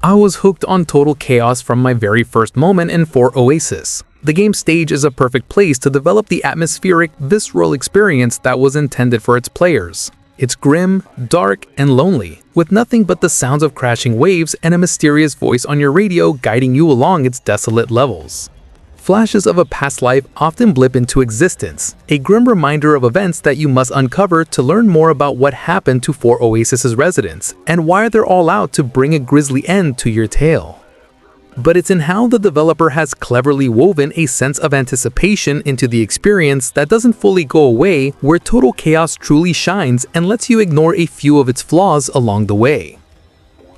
I was hooked on Total Chaos from my very first moment in 4 Oasis. The game stage is a perfect place to develop the atmospheric, visceral experience that was intended for its players. It's grim, dark, and lonely, with nothing but the sounds of crashing waves and a mysterious voice on your radio guiding you along its desolate levels. Flashes of a past life often blip into existence, a grim reminder of events that you must uncover to learn more about what happened to 4 Oasis's residents and why they're all out to bring a grisly end to your tale. But it's in how the developer has cleverly woven a sense of anticipation into the experience that doesn't fully go away, where Total Chaos truly shines and lets you ignore a few of its flaws along the way.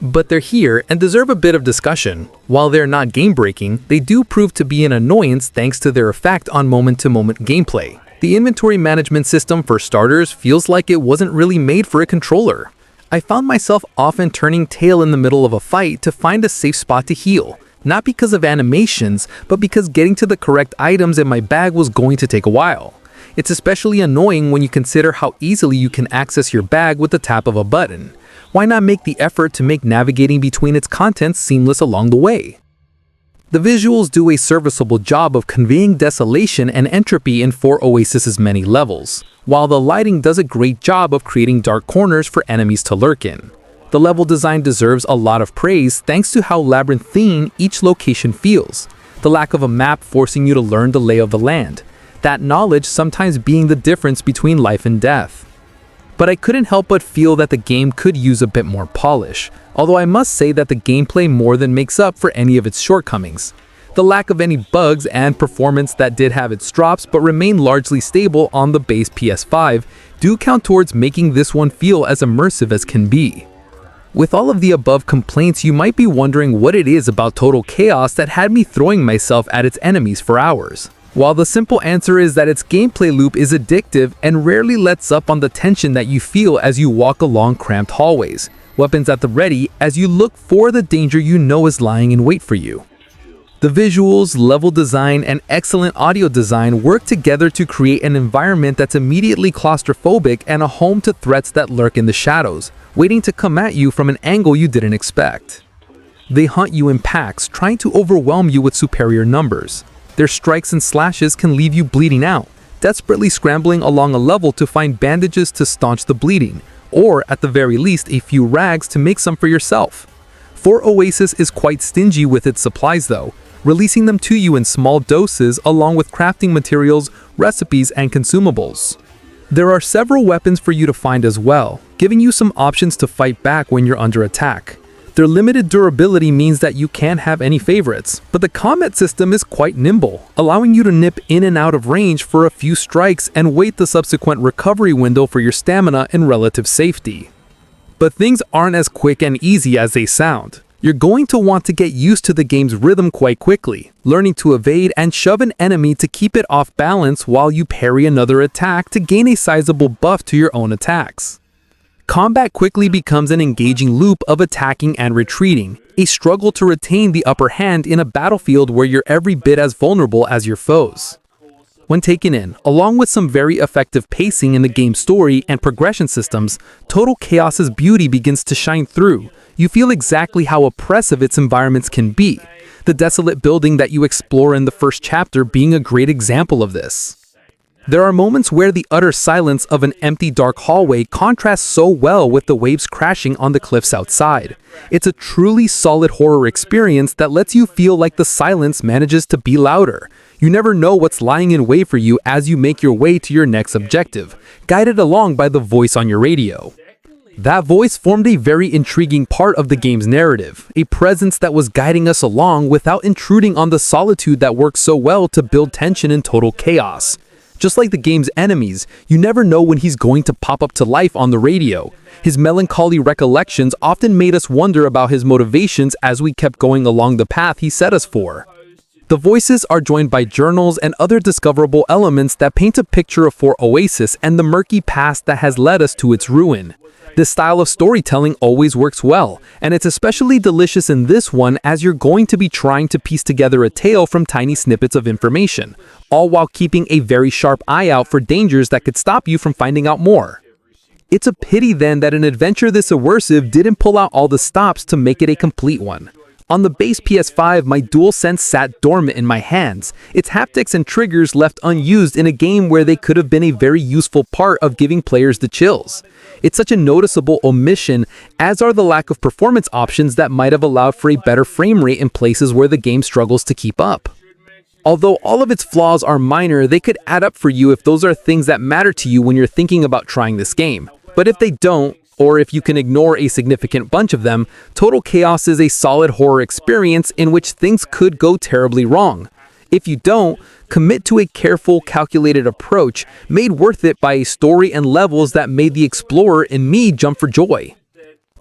But they're here and deserve a bit of discussion. While they're not game-breaking, they do prove to be an annoyance thanks to their effect on moment-to-moment gameplay. The inventory management system, for starters, feels like it wasn't really made for a controller. I found myself often turning tail in the middle of a fight to find a safe spot to heal, not because of animations, but because getting to the correct items in my bag was going to take a while. It's especially annoying when you consider how easily you can access your bag with the tap of a button. Why not make the effort to make navigating between its contents seamless along the way? The visuals do a serviceable job of conveying desolation and entropy in 4 Oasis's many levels, while the lighting does a great job of creating dark corners for enemies to lurk in. The level design deserves a lot of praise thanks to how labyrinthine each location feels, the lack of a map forcing you to learn the lay of the land, that knowledge sometimes being the difference between life and death. But I couldn't help but feel that the game could use a bit more polish, although I must say that the gameplay more than makes up for any of its shortcomings. The lack of any bugs and performance that did have its drops but remain largely stable on the base PS5 do count towards making this one feel as immersive as can be. With all of the above complaints, you might be wondering what it is about Total Chaos that had me throwing myself at its enemies for hours. While the simple answer is that its gameplay loop is addictive and rarely lets up on the tension that you feel as you walk along cramped hallways, weapons at the ready as you look for the danger you know is lying in wait for you. The visuals, level design, and excellent audio design work together to create an environment that's immediately claustrophobic and a home to threats that lurk in the shadows, waiting to come at you from an angle you didn't expect. They hunt you in packs, trying to overwhelm you with superior numbers. Their strikes and slashes can leave you bleeding out, desperately scrambling along a level to find bandages to staunch the bleeding, or at the very least a few rags to make some for yourself. 4 Oasis is quite stingy with its supplies though, releasing them to you in small doses along with crafting materials, recipes, and consumables. There are several weapons for you to find as well, giving you some options to fight back when you're under attack. Their limited durability means that you can't have any favorites, but the combat system is quite nimble, allowing you to nip in and out of range for a few strikes and wait the subsequent recovery window for your stamina and relative safety. But things aren't as quick and easy as they sound. You're going to want to get used to the game's rhythm quite quickly, learning to evade and shove an enemy to keep it off balance while you parry another attack to gain a sizable buff to your own attacks. Combat quickly becomes an engaging loop of attacking and retreating, a struggle to retain the upper hand in a battlefield where you're every bit as vulnerable as your foes. When taken in, along with some very effective pacing in the game's story and progression systems, Total Chaos's beauty begins to shine through. You feel exactly how oppressive its environments can be, the desolate building that you explore in the first chapter being a great example of this. There are moments where the utter silence of an empty dark hallway contrasts so well with the waves crashing on the cliffs outside. It's a truly solid horror experience that lets you feel like the silence manages to be louder. You never know what's lying in wait for you as you make your way to your next objective, guided along by the voice on your radio. That voice formed a very intriguing part of the game's narrative, a presence that was guiding us along without intruding on the solitude that works so well to build tension in Total Chaos. Just like the game's enemies, you never know when he's going to pop up to life on the radio. His melancholy recollections often made us wonder about his motivations as we kept going along the path he set us for. The voices are joined by journals and other discoverable elements that paint a picture of 4 Oasis and the murky past that has led us to its ruin. This style of storytelling always works well, and it's especially delicious in this one as you're going to be trying to piece together a tale from tiny snippets of information, all while keeping a very sharp eye out for dangers that could stop you from finding out more. It's a pity then that an adventure this immersive didn't pull out all the stops to make it a complete one. On the base PS5, my DualSense sat dormant in my hands, its haptics and triggers left unused in a game where they could have been a very useful part of giving players the chills. It's such a noticeable omission, as are the lack of performance options that might have allowed for a better frame rate in places where the game struggles to keep up. Although all of its flaws are minor, they could add up for you if those are things that matter to you when you're thinking about trying this game. But if they don't, or if you can ignore a significant bunch of them, Total Chaos is a solid horror experience in which things could go terribly wrong. If you don't, commit to a careful, calculated approach made worth it by a story and levels that made the explorer and me jump for joy.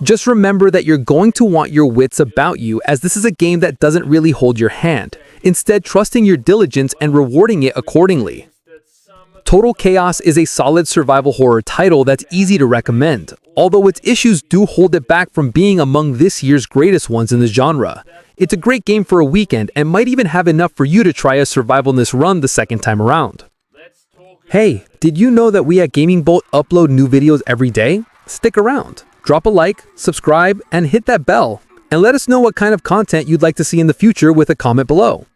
Just remember that you're going to want your wits about you, as this is a game that doesn't really hold your hand, instead trusting your diligence and rewarding it accordingly. Total Chaos is a solid survival horror title that's easy to recommend, although its issues do hold it back from being among this year's greatest ones in the genre. It's a great game for a weekend and might even have enough for you to try a survivalness run the second time around. Hey, did you know that we at Gaming Bolt upload new videos every day? Stick around, drop a like, subscribe, and hit that bell. And let us know what kind of content you'd like to see in the future with a comment below.